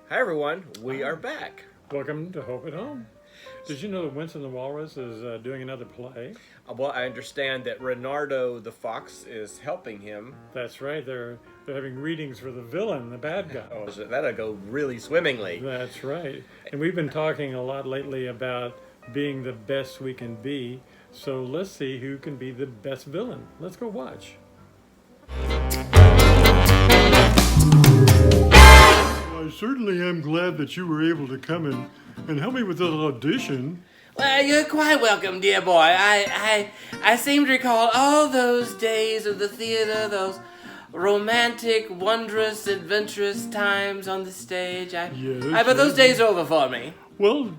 Hi everyone, we are back. Welcome to Hope at Home. Did you know that Winston Walrus is doing another play? Well, I understand that Reynardo the Fox is helping him. That's right. They're having readings for the villain, the bad guy. Oh, so that'll go really swimmingly. That's right. And we've been talking a lot lately about being the best we can be. So let's see who can be the best villain. Let's go watch. I certainly am glad that you were able to come in and help me with this audition. Well, you're quite welcome, dear boy. I seem to recall all those days of the theater, those romantic, wondrous, adventurous times on the stage. But those days are over for me. Well,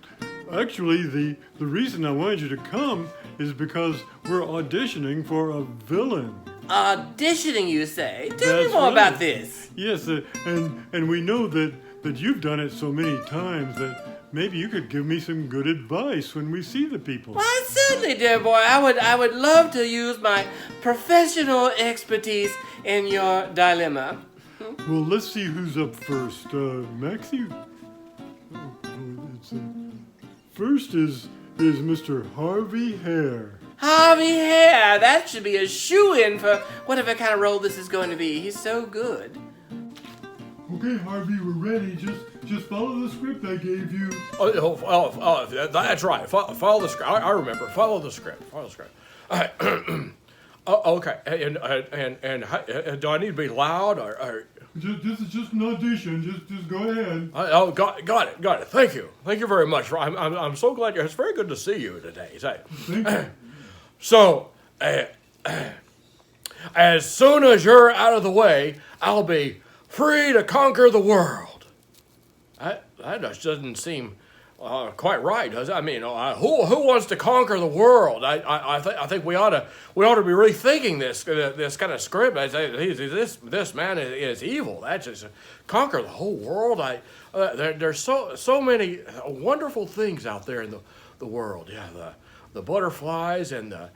actually, the reason I wanted you to come is because we're auditioning for a villain. Auditioning, you say? Tell me That's more right. about this. Yes, and we know that you've done it so many times that maybe you could give me some good advice when we see the people. Why, certainly, dear boy. I would love to use my professional expertise in your dilemma. Well, let's see who's up first. Maxie? First is Mr. Harvey Hare. Harvey Hare, that should be a shoo-in for whatever kind of role this is going to be. He's so good. Okay, Harvey, we're ready. Just follow the script I gave you. That's right. Follow the script. I remember. Follow the script. Okay. And do I need to be loud or? This is just an audition. Just go ahead. Got it. Thank you very much. I'm so glad it's very good to see you today. Thank you. So, as soon as you're out of the way, I'll be free to conquer the world. That just doesn't seem quite right, does it? I mean, who wants to conquer the world? I think we ought to be rethinking this kind of script. I say this man is evil. That's just conquer the whole world. There's so many wonderful things out there in the world. Yeah, the butterflies and the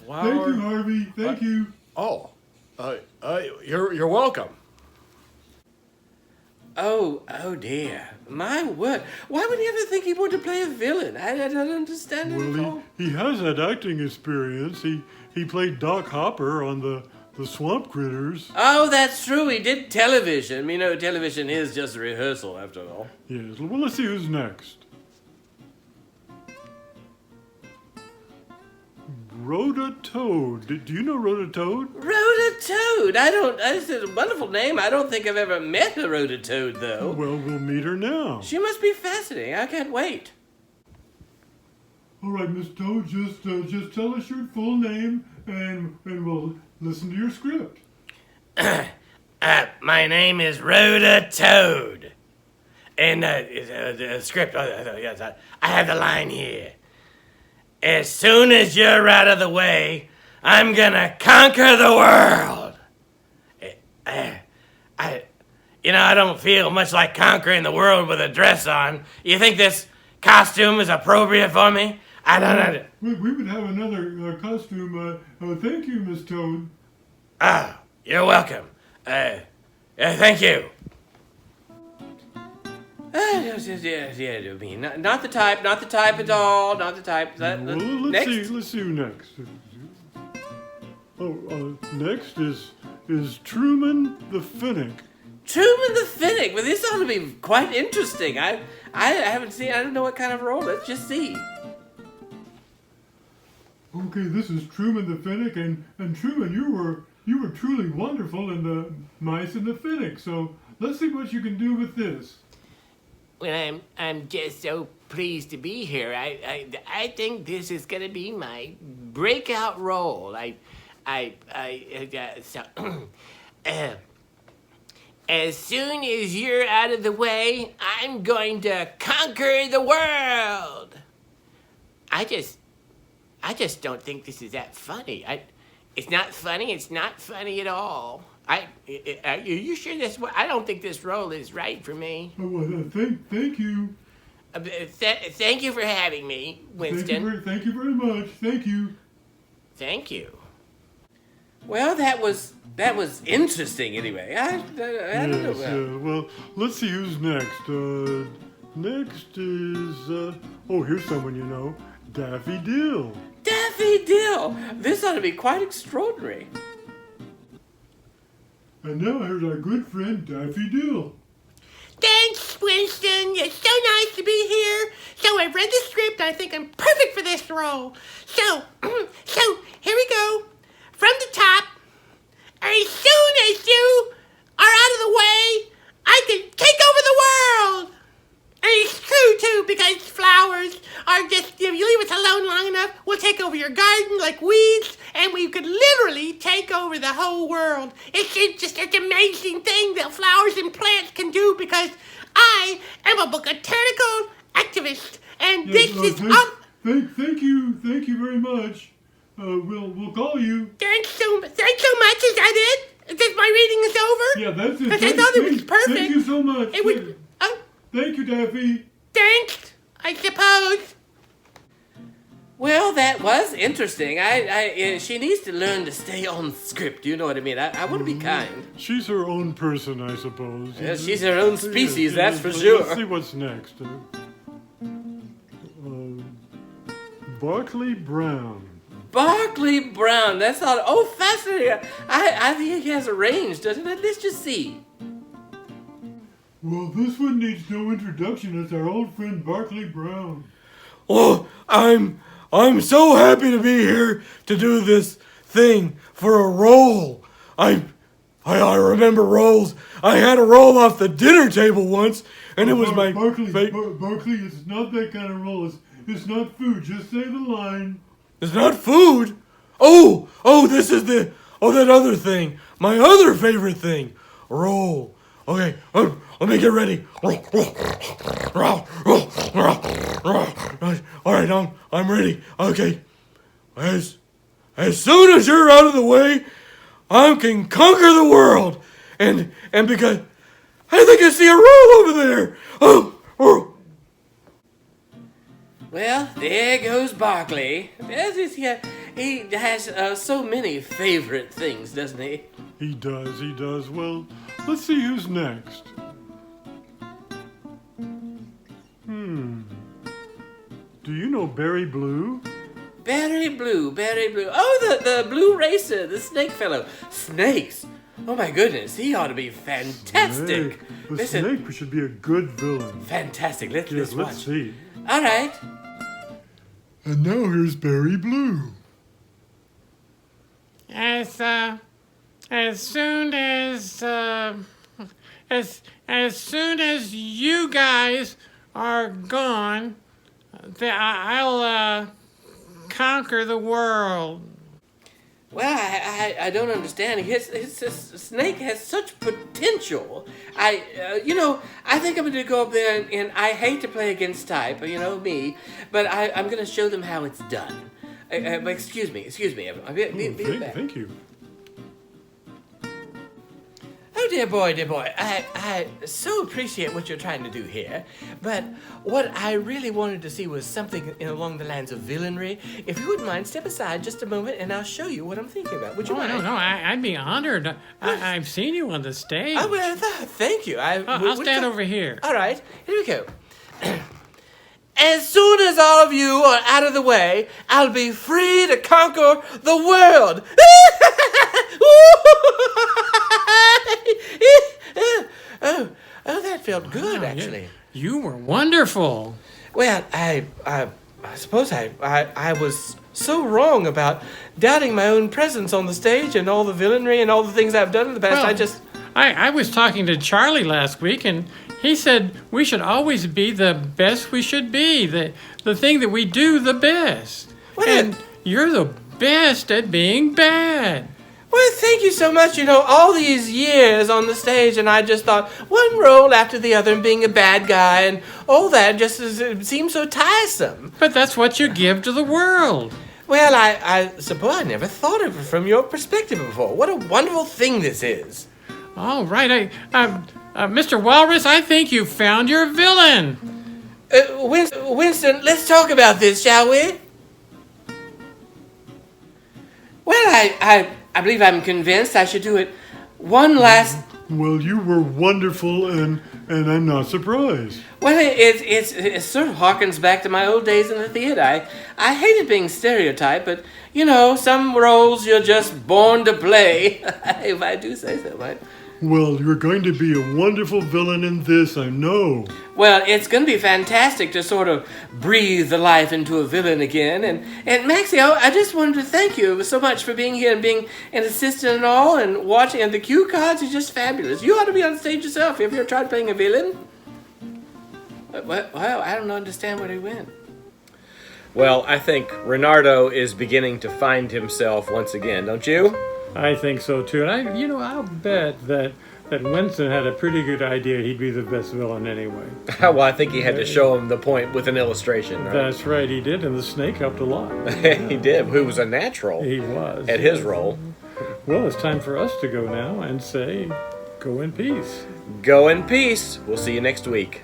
flowers. Thank you, Harvey. Thank you. You're welcome. Oh dear. My word. Why would he ever think he wanted to play a villain? I don't understand it at all. He has that acting experience. He played Doc Hopper on the Swamp Critters. Oh, that's true. He did television. You know, television is just a rehearsal after all. Yes. Well, let's see who's next. Rhoda Toad. Do you know Rhoda Toad? Rhoda Toad. This is a wonderful name. I don't think I've ever met a Rhoda Toad, though. Well, we'll meet her now. She must be fascinating. I can't wait. All right, Miss Toad, just tell us your full name and we'll listen to your script. My name is Rhoda Toad. And the script, yes, I have the line here. As soon as you're out of the way, I'm gonna conquer the world. I don't feel much like conquering the world with a dress on. You think this costume is appropriate for me? I don't know. We would have another costume. Thank you, Miss Toad. You're welcome. Thank you. Yes, not the type at all, not the type. Let's see who next. Next is Truman the Finnick. Truman the Finnick. Well, this ought to be quite interesting. I haven't seen. I don't know what kind of role. Let's just see. Okay, this is Truman the Finnick, and Truman, you were truly wonderful in the Mice and the Finnick. So let's see what you can do with this. Well, I'm just so pleased to be here. I think this is gonna be my breakout role. As soon as you're out of the way, I'm going to conquer the world. I just don't think this is that funny. It's not funny. It's not funny at all. Are you sure this? I don't think this role is right for me. Thank you. Thank you for having me, Winston. Thank you very much. Thank you. Thank you. Well, that was interesting anyway. I don't know. Yes, well, let's see who's next. Next is, oh, here's someone you know, Daphne Dill. Daphne Dill! This ought to be quite extraordinary. And now here's our good friend, Daphne Dill. Thanks, Winston. It's so nice to be here. So I've read the script. I think I'm perfect for this role. So here we go. From the top. As soon as you are out of the way, I can take over the world. And it's true, too, because flowers are just, if you leave us alone long enough, we'll take over your garden like weeds, and we could literally take over the whole world. It's just an amazing thing that flowers and plants can do because I am a botanical activist, and Yes, this is... thank you very much. We'll call you. Thanks so much. Is that it? That my reading is over? Yeah, that's it. Because I thought it was perfect. Thank you so much. It would... Thank you, Daffy. Thanks, I suppose. Well, that was interesting. She needs to learn to stay on script. You know what I mean? I want to be kind. She's her own person, I suppose. Yeah, she's her own species, Yes, that's yes. for Let's sure. see what's next. Berkeley Brown. Berkeley Brown. That's all. Oh, fascinating. I think he has a range, doesn't it? Let's just see. Well, this one needs no introduction. It's our old friend Berkeley Brown. Oh, I'm so happy to be here to do this thing for a role. I remember roles. I had a roll off the dinner table once, and it was my Berkeley, it's not that kind of role. It's not food. Just say the line. It's not food. Oh, this is that other thing. My other favorite thing. Roll. Okay, let me get ready. All right, I'm ready. Okay, as soon as you're out of the way, I can conquer the world. And because I think I see a roll over there. Oh. Well, there goes Berkeley. He has so many favorite things, doesn't he? He does. Well, let's see who's next. Do you know Barry Blue? Barry Blue. Oh, the blue racer, the snake fellow. Snakes. Oh my goodness, he ought to be fantastic. The snake should be a good villain. Fantastic. Let's watch. Let's see. All right. And now here's Barry Blue. As soon as you guys are gone, I'll conquer the world. Well, I don't understand. His snake has such potential. I think I'm going to go up there and I hate to play against type, me, but I'm going to show them how it's done. Excuse me. Thank you. Oh, dear boy. I so appreciate what you're trying to do here. But what I really wanted to see was something along the lines of villainry. If you wouldn't mind, step aside just a moment and I'll show you what I'm thinking about. Would you mind? No, I'd be honored. I've seen you on the stage. Oh, well, thank you. I'll stand over here. All right, here we go. As soon as all of you are out of the way, I'll be free to conquer the world. Oh, that felt good, actually. You were wonderful. Well, I suppose I was so wrong about doubting my own presence on the stage and all the villainry and all the things I've done in the past. I was talking to Charlie last week, and he said we should always be the best we should be, the thing that we do the best. And you're the best at being bad. Well, thank you so much. All these years on the stage, and I just thought one role after the other and being a bad guy and all that just it seemed so tiresome. But that's what you give to the world. Well, I suppose I never thought of it from your perspective before. What a wonderful thing this is. All right. Mr. Walrus, I think you found your villain. Winston, let's talk about this, shall we? Well, I believe I'm convinced I should do it one last... Well, you were wonderful, and I'm not surprised. Well, it sort of harkens back to my old days in the theater. I hated being stereotyped, but, you know, some roles you're just born to play, if I do say so, right? Well, you're going to be a wonderful villain in this, I know. Well, it's going to be fantastic to sort of breathe the life into a villain again. And Maxie, I just wanted to thank you so much for being here and being an assistant and all, and watching. And the cue cards are just fabulous. You ought to be on stage yourself. Have you ever tried playing a villain? Well, I don't understand where he went. Well, I think Reynardo is beginning to find himself once again, don't you? I think so too, and I'll bet that Winston had a pretty good idea he'd be the best villain anyway. Well, I think he had to show him the point with an illustration, right? That's right, he did, and the snake helped a lot. He did, who was a natural He was. at his role. Well, it's time for us to go now and say, go in peace. Go in peace. We'll see you next week.